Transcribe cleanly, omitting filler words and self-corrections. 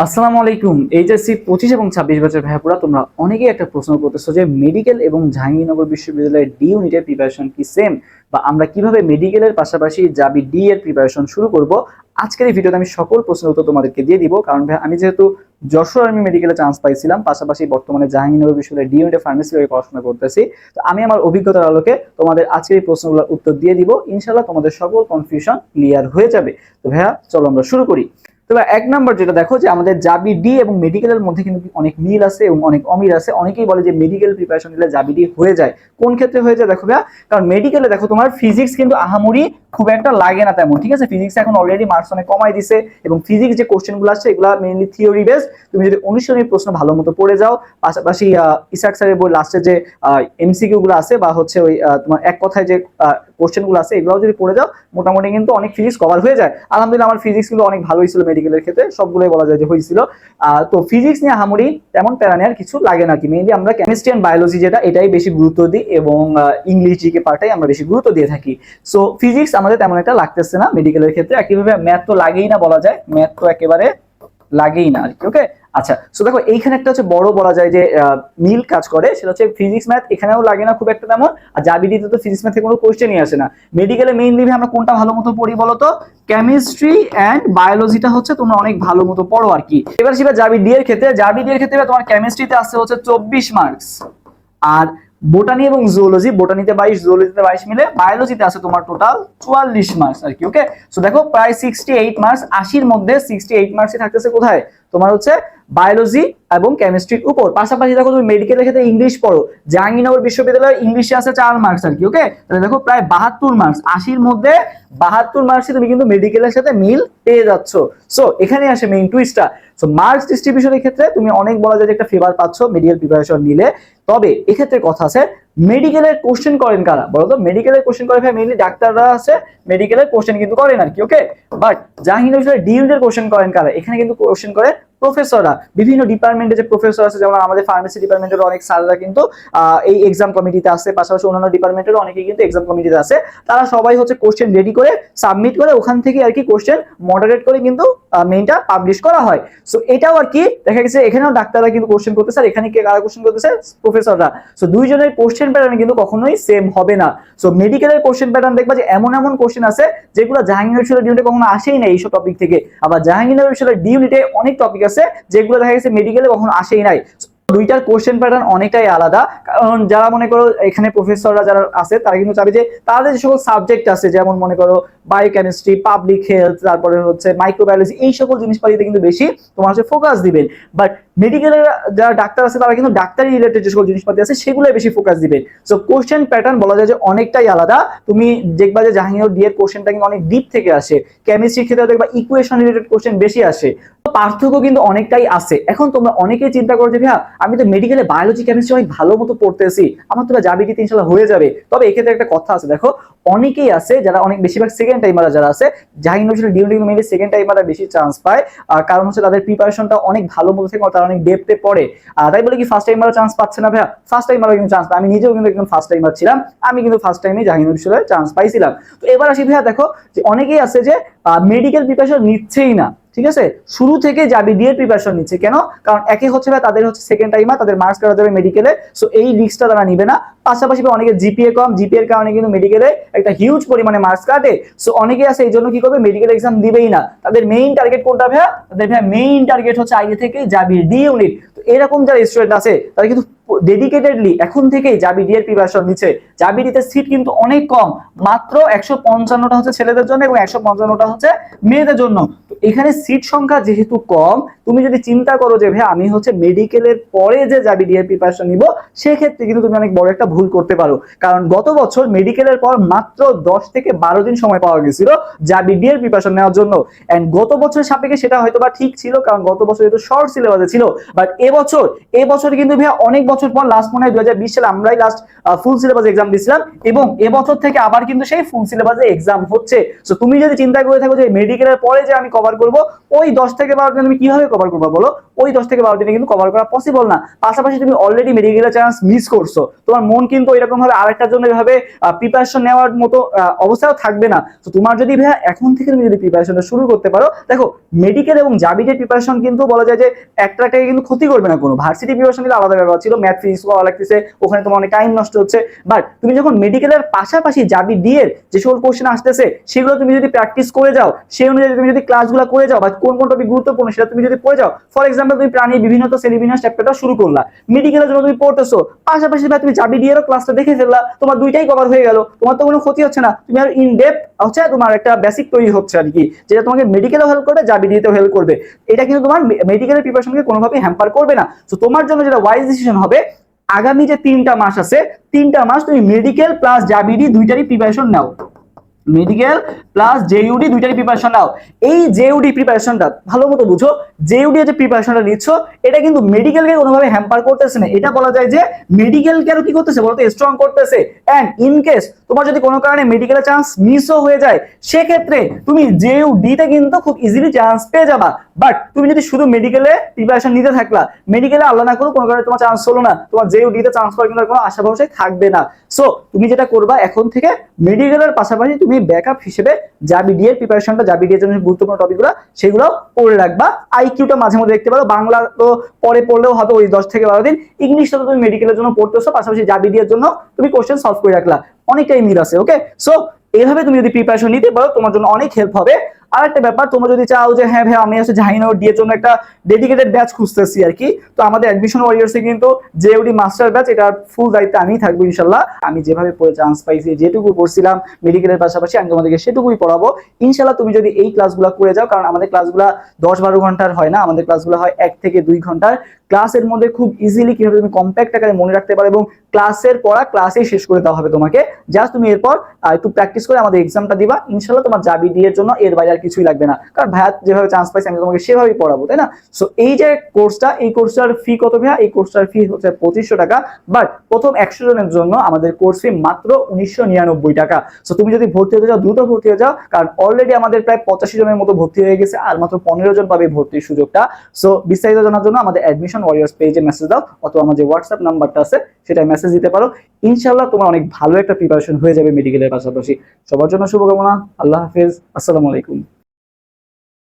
আসসালামু আলাইকুম। এইচএসসি 25 এবং 26 ব্যাচের ভাইয়াপুরা তোমরা অনেকেই একটা প্রশ্ন করতেছো যে মেডিকেল এবং জাহাঙ্গীরনগর বিশ্ববিদ্যালয়ের ডি ইউনিটের প্রিপারেশন কি সেম, বা আমরা কিভাবে মেডিকেলের পাশাপাশি জাবি ডি এর প্রিপারেশন শুরু করব। আজকের এই ভিডিওতে আমি সকল প্রশ্নের উত্তর তোমাদেরকে দিয়ে দিব, কারণ ভাই আমি যেহেতু যশোর আর্মি মেডিকেলে চান্স পাইছিলাম, পাশাপাশি বর্তমানে জাহাঙ্গীরনগর বিশ্ববিদ্যালয়ের ডি ইউনিটের ফার্মেসি হয়ে পড়াশোনা করতেছি। তো আমি আমার অভিজ্ঞতার আলোকে তোমাদের আজকের এই প্রশ্নগুলোর উত্তর দিয়ে দিব। ইনশাআল্লাহ তোমাদের সকল কনফিউশন ক্লিয়ার হয়ে যাবে। তো ভাইয়া চলো আমরা শুরু করি। তবে এক নাম্বার যেটা দেখো যে আমাদের জাবি ডি এবং মেডিকেলের মধ্যে কিন্তু অনেক মিল আছে এবং অনেক অমিল আছে। অনেকেই বলে যে মেডিকেল প্রিপারেশন নিলে জাবি ডি হয়ে যায়। কোন ক্ষেত্রে হয়ে যায় দেখো ভাইয়া, কারণ মেডিকেলে দেখো তোমার ফিজিক্স কিন্তু আহামরি খুব একটা লাগে না তেমন, ঠিক আছে। ফিজিক্স এখন অলরেডি মার্কস অনেক কমাই দিছে এবং ফিজিক্স যে কোশ্চেন গুলো আসছে এগুলো মেইনলি থিওরি বেস। তুমি যদি অনুশীলনী প্রশ্ন ভালো মতো পড়ে যাও, পাশাপাশি ইসাক স্যারের বই লাস্টে যে এমসিকিউ গুলো আছে বা হচ্ছে ওই তোমার এক কথায় যে কোশ্চেন গুলো আছে এগুলো যদি পড়ে যাও, মোটামুটি কিন্তু অনেক ফিজিক্স কভার হয়ে যায়। আলহামদুলিল্লাহ আমার ফিজিক্স গুলো অনেক ভালোই ছিল মেডিকেলের ক্ষেত্রে, সবগুলোই বলা যায় যে হয়েছিল। তো ফিজিক্স নিয়ে আহামরি তেমন প্যারা নেওয়ার কিছু লাগে না। কি মেইনলি আমরা কেমিস্ট্রি এন্ড বায়োলজি যেটা এটাই বেশি গুরুত্ব দিই এবং ইংলিশ জিকে পার্টটাই আমরা বেশি গুরুত্ব দিয়ে থাকি। সো ফিজিক্স আমাদের তেমন একটা লাগতেছে না মেডিকেলের ক্ষেত্রে। একইভাবে ম্যাথ তো লাগেই না বলা যায়, ম্যাথ তো একেবারে লাগেই না আর কি। ওকে, আচ্ছা। সো দেখো এইখানে একটা হচ্ছে বড় বলা যায় যে মিল কাজ করে, সেটা হচ্ছে ফিজিক্স ম্যাথ এখানেও লাগে না খুব একটা তেমন, আর জাবিডিতে তো ফিজিক্স ম্যাথে কোনো কোশ্চেনই আসে না। মেডিকেলে মেইনলি আমরা কোনটা ভালো মতো পড়ি বলতো, কেমিস্ট্রি এন্ড বায়োলজিটা হচ্ছে তোমরা অনেক ভালো মতো পড়ো আর কি। এবার সেটা জাবিডি এর ক্ষেত্রে, জাবিডি এর ক্ষেত্রে তোমার কেমিস্ট্রিতে আসছে হচ্ছে 24 মার্কস, আর বোটানি এবং জুওলজি, বোটানিতে 22 জুওলজিতে 22 মিলে বায়োলজিতে আছে তোমার টোটাল 44 মার্কস আর কি। ওকে, সো দেখো প্রায় 68 মার্কস, 80 এর মধ্যে 68 মার্কসই থাকতেছে কোথায় তোমার হচ্ছে বায়োলজি এবং কেমিস্ট্রির উপর। পাশাপাশি দেখো তুমি মেডিকেলের ক্ষেত্রে ইংলিশ পড়ো, জাহাঙ্গীরনগর বিশ্ববিদ্যালয়ে ইংলিশে আছে 4 মার্কস আর কি। ওকে, তাহলে দেখো প্রায় 72 মার্কস, 80 এর মধ্যে 72 মার্কসে তুমি কিন্তু মেডিকেলের সাথে মিল পেয়ে যাচ্ছ। সো এখানে আসে মেইন টুইস্টটা। সো মার্কস ডিস্ট্রিবিউশনের ক্ষেত্রে তুমি অনেক বলা যায় যে একটা ফেভার পাচ্ছ মেডিকেল প্রিপারেশন নিলে। তবে এক্ষেত্রে কথা আছে, মেডিকেলের কোশ্চেন করেন কারা বলতো? মেডিকেলের কোশ্চেন করে ভাই মেইনলি ডাক্তাররা আছে, মেডিকেলের কোশ্চেন কিন্তু করেন আর কি। ওকে, বাট জাহাঙ্গীরনগর ডি ইউনিটের কোশ্চেন করেন কারা? এখানে কিন্তু কোশ্চেন করে প্রফেসররা, বিভিন্ন ডিপার্টমেন্টে যে প্রফেসর আছে, যেমন আমাদের ফার্মেসি ডিপার্টমেন্টের অনেক স্যাররা কিন্তু এই এক্সাম কমিটিতে আছে, পাশাপাশি অন্যান্য ডিপার্টমেন্টের অনেকেই কিন্তু এক্সাম কমিটিতে আছে। তারা সবাই হচ্ছে কোশ্চেন রেডি করে সাবমিট করে ওখান থেকে আর কি কোশ্চেন মডারেট করে কিন্তু মেইনটা পাবলিশ করা হয়। সো এটাও আর কি দেখা গেছে এখানেও ডাক্তাররা কিন্তু কোশ্চেন করতেছে, আর এখানে কে কারা কোশ্চেন করতেছে? প্রফেসররা। সো দুইজনের কোশ্চেন প্যাটার্ন কিন্তু কখনোই সেম হবে না। সো মেডিকেলের কোশ্চেন প্যাটার্ন দেখবা যে এমন এমন কোশ্চেন আছে যেগুলো জাহাঙ্গীরনগর বিশ্ববিদ্যালয় ইউনিটে কখনো আসেই না এইসব টপিক থেকে, আবার জাহাঙ্গীরনগর বিশ্ববিদ্যালয় ডি ইউনিটে অনেক টপিক আছে যেগুলো দেখা গেছে মেডিকেলে কখনো আসেই নাই। দুইটার কোশ্চেন প্যাটার্ন অনেকটাই আলাদা। কারণ যারা মনে করো এখানে প্রফেসররা যারা আছে তারা কিন্তু চাবে যে তাদের যে সকল সাবজেক্ট আছে, যেমন মনে করো বায়োকেমিস্ট্রি, পাবলিক হেলথ, তারপরে হচ্ছে মাইক্রোবায়োলজি, এই সকল জিনিসপাতিতে কিন্তু বেশি তোমার হচ্ছে ফোকাস দিবেন। বাট মেডিকেলের যারা ডাক্তার আছে তারা কিন্তু ডাক্তারি রিলেটেড যে সকল জিনিসপাতি আছে সেগুলোই বেশি ফোকাস দিবেন। সো কোশ্চেন প্যাটার্ন বলা যায় যে অনেকটাই আলাদা। তুমি দেখবা যে জাহাঙ্গীরনগর ডি এর কোশ্চেনটা কিন্তু অনেক ডিপ থেকে আসে, কেমিস্ট্রির ক্ষেত্রে দেখবা ইকুয়েশন রিলেটেড কোশ্চেন বেশি আসে। পার্থক্য কিন্তু অনেকটাই আছে। এখন তোমরা অনেকেই চিন্তা করো যে ভাইয়া আমি তো মেডিকেলে বায়োলজি কেমিস্ট্রি অনেক ভালো মতো পড়তেছি, আমার তো জাবিডিতে ইনশাআল্লাহ হয়ে যাবে। তবে এক্ষেত্রে একটা কথা আছে, দেখো অনেকেই আছে যারা অনেক বেশিরভাগ সেকেন্ড টাইমাররা যারা আছে, জাহাঙ্গীরনগর ডিউটি মেইনলি সেকেন্ড টাইমাররা বেশি চান্স পায়। কারণ হচ্ছে তাদের প্রিপারেশনটা অনেক ভালো মতো থেকে তারা অনেক ডেপথে পড়ে। তাই বলে কি ফার্স্ট টাইমাররা চান্স পাচ্ছে না ভাইয়া? ফার্স্ট টাইমাররা কিন্তু চান্স পায়। আমি নিজেও কিন্তু একদম ফার্স্ট টাইমার ছিলাম, আমি কিন্তু ফার্স্ট টাইমে জাহাঙ্গীরনগর বিশ্ববিদ্যালয়ে চান্স পাইছিলাম। তো এবার আসি ভাইয়া, দেখো যে অনেকেই আছে যে মেডিকেল প্রিপারেশন নিচ্ছেই না, ঠিক আছে, শুরু থেকে যাবি ডি এর প্রিপারেশন নিচ্ছে। কেন? কারণ একে হচ্ছে ভাই তাদের হচ্ছে সেকেন্ড টাইমার, তাদের মার্কস কাটা যাবে মেডিকেলে, সো এই রিস্কটা তারা নিবে না। পাশাপাশি অনেকে জিপিএ কম, জিপিএর কারণে কিন্তু মেডিকেলে একটা হিউজ পরিমাণে মার্কস কাটে। সো অনেকে আছে এই জন্য কি করবে, মেডিকেল এক্সাম দিবেই না। তাদের মেইন টার্গেট কোনটা ভাইয়া? তাদের ভাইয়া মেইন টার্গেট হচ্ছে আগে থেকে যাবি ডি ইউনিট। তো এরকম যারা স্টুডেন্ট আছে তারা কিন্তু ডেডিকেটেডলি এখন থেকেই জাবি ডি এর প্রিপারেশন নিচ্ছে। জাবি ডিতে সিট কিন্তু অনেক কম, মাত্র 155টা হচ্ছে ছেলেদের জন্য এবং 155টা হচ্ছে মেয়েদের জন্য। তো এখানে সিট সংখ্যা যেহেতু কম, তুমি যদি চিন্তা করো যে ভাই আমি হচ্ছে মেডিকেলের পরে যে যাবি ডি এর প্রিপারেশন নিব, সেক্ষেত্রে কিন্তু তুমি অনেক বড় একটা ভুল করতে পারো। কারণ গত বছর মেডিকেলের পর মাত্র 10 থেকে 12 দিন সময় পাওয়া গেছিল যাবি ডি এর প্রিপারেশন নেওয়ার জন্য। এন্ড গত বছরের সাপেক্ষে সেটা হয়তো বা ঠিক ছিল, কারণ গত বছর যেহেতু শর্ট সিলেবাসে ছিল। বাট এবছর কিন্তু ভাই অনেক বছর বছর পর লাস্ট মনে হয় 2020 সালে আমরাই লাস্ট ফুল সিলেবাস এক্সাম দিয়েছিলাম, এবং এবছর থেকে আবার কিন্তু সেই ফুল সিলেবাসে এক্সাম হচ্ছে। সো তুমি যদি চিন্তা করে থাকো যে মেডিকেলের পরে যে আমি কভার করব, ওই 10 থেকে 12 দিন তুমি কিভাবে কভার করবে বলো? ওই 10 থেকে 12 দিনে কিন্তু কভার করা পসিবল না। পাশাপাশি তুমি অলরেডি মেডিকেলের চান্স মিস করছো, তোমার মন কিন্তু এরকম ভাবে আরেকটার জন্য এভাবে প্রিপারেশন নেওয়ার মতো অবস্থাও থাকবে না। তো তোমার যদি ভাইয়া এখন থেকে তুমি যদি প্রিপারেশনটা শুরু করতে পারো, দেখো মেডিকেল এবং জাবিটের প্রিপারেশন কিন্তু বলা যায় যে একটাকে কিন্তু ক্ষতি করবে না কোনো। ভার্সিটি প্রিপারেশন কিন্তু আলাদা ব্যাপার ছিল, ম্যাথ ফিজিক্স করা লাগতেছে, ওখানে তোমার অনেক টাইম নষ্ট হচ্ছে। বাট তুমি যখন মেডিকেলের পাশাপাশি জাবি ডি এর যে সকল কোশ্চেন আসতেছে সেগুলো তুমি যদি প্র্যাকটিস করে যাও, সেই অনুযায়ী তুমি যদি ক্লাসগুলো করে যাও, বা কোন কোন টপিক গুরুত্বপূর্ণ সেটা তুমি যদি পড়ে যাও। ফর এক্সাম্পল তুমি প্রাণী বিভিন্নতা শ্রেণীবিন্যাস চ্যাপ্টারটা শুরু করলা, মেডিকেলের জন্য তুমি পড়তেছো, পাশাপাশি তুমি জাবি ডি এর ক্লাসটা দেখে ফেললা, তোমার দুইটাই কভার হয়ে গেল, তোমার তো কোনো ক্ষতি হচ্ছে না। তুমি আর ইন ডেপথ হচ্ছে তোমার একটা বেসিক তৈরি হচ্ছে আর কি, যেটা তোমাকে মেডিকেলেও হেল্প করবে, জাবি ডি তেও হেল্প করবে। এটা কিন্তু তোমার মেডিকেলের প্রিপারেশনকে কোনোভাবেই হ্যাম্পার করবে না। তো তোমার জন্য যেটা ওয়াইজ ডিসিশন হবে, আগামী যে 3টা মাস আছে, 3টা মাস তুমি মেডিকেল প্লাস জাবিডি দুইটারই প্রিপারেশন নাও, মেডিকেল প্লাস জেইউডি দুইটারই প্রিপারেশন নাও। এই জেইউডি প্রিপারেশনটা ভালো মতো বুঝো, জেইউডি যে প্রিপারেশনটা নিচ্ছ এটা কিন্তু মেডিকেলকে কোনোভাবে হ্যাম্পার করতেছে না। এটা বলা যায় যে মেডিকেলকে আরো কি করতেছে বলতে স্ট্রং করতেছে। এন্ড ইন কেস তোমার যদি কোনো কারণে মেডিকেলের চান্স মিসও হয়ে যায়, সেক্ষেত্রে তুমি জেইউডি তে কিন্তু খুব ইজিলি চান্স পেয়ে যাবা। বাট তুমি যদি শুধু মেডিকেলে প্রিপারেশন নিতে থাকলা, মেডিকেলে আল্লাহ না করো কোনো কারণে তোমার চান্স হলো না, তোমার জেইউডি তে চান্স পাওয়ার কিন্তু কোনো আশা ভরসা থাকবে না। সো তুমি যেটা করবা এখন থেকে মেডিকেলের পাশাপাশি তুমি ব্যাকআপ হিসেবে জাবি ডি এর প্রিপারেশনটা, জাবি ডি এর জন্য গুরুত্বপূর্ণ টপিকগুলো সেগুলো পড়ে রাখবা। আইকিউটা মাঝে মধ্যে দেখতে পারো, বাংলা তো পরে পড়লেও হবে ওই 10 থেকে 12 দিন। ইংলিশটা তো তুমি মেডিকেলের জন্য পড়তেছো, পাশাপাশি জাবি ডি এর জন্য তুমি কোশ্চেন সলভ করে রাখলা, অনেকটাই মিল আছে। ওকে, সো এইভাবে তুমি যদি প্রিপারেশন নিতে পারো তোমার জন্য অনেক হেল্প হবে। আর একটা ব্যাপার, তোমরা যদি চাও যে হ্যাঁ ভাই আমি হচ্ছে জাহিনগর ডি এর জন্য একটা ডেডিকেটেড ব্যাচ খুঁজতেছি আর কি, তো আমাদের অ্যাডমিশন ওয়ারিয়ার্সে কিন্তু জেইউডি মাস্টার ব্যাচ, এটার ফুল দায়িত্বে আমি থাকবো ইনশাল্লাহ। আমি যেভাবে পড়ে চান্স পাইছি, যেটুকু পড়ছিলাম মেডিকেলের পাশাপাশি আমি তোমাদেরকে সেটুকুই পড়াবো ইনশাল্লাহ। তুমি যদি এই ক্লাসগুলো করে যাও, কারণ আমাদের ক্লাসগুলো 10-12 ঘন্টার হয় না, আমাদের ক্লাসগুলো হয় 1 থেকে 2 ঘন্টার। ক্লাসের মধ্যে খুব ইজিলি কিভাবে তুমি কম্প্যাক্ট আকারে মনে রাখতে পারো, এবং ক্লাসের পড়া ক্লাসেই শেষ করে দেওয়া হবে তোমাকে। জাস্ট তুমি এরপর একটু প্র্যাকটিস করে আমাদের এক্সামটা দিবা, ইনশাল্লাহ তোমার জাবি ডি এর জন্য এর বাইরে আর কিছুই লাগবে না, কারণ ভাইয়া যেভাবে চান্স পাইছে আমি তোমাকে সেভাবেই পড়াবো, তাই না? সো এই যে কোর্সটা, এই কোর্সটার ফি কত ভাইয়া? এই কোর্সটার ফি হচ্ছে 2500 টাকা। বাট প্রথম 100 জনের জন্য আমাদের কোর্স ফি মাত্র 1999 টাকা। সো তুমি যদি ভর্তি হতে যাও দ্রুত ভর্তি হয়ে যাও, কারণ অলরেডি আমাদের প্রায় 85 জনের মতো ভর্তি হয়ে গেছে, আর মাত্র 15 জন পাবে ভর্তির সুযোগটা। সো বিস্তারিত জানার জন্য আমাদের অ্যাডমিশন ওয়ারিয়ার্স পেজে মেসেজ দাও, অথবা আমার যে হোয়াটসঅ্যাপ নাম্বারটা আছে সেটা মেসেজ দিতে পারো। ইনশাআল্লাহ তোমার অনেক ভালো একটা প্রিপারেশন হয়ে যাবে মেডিকেলের পাশাপাশি। সবার জন্য শুভকামনা। আল্লাহ হাফেজ, আসসালামু আলাইকুম।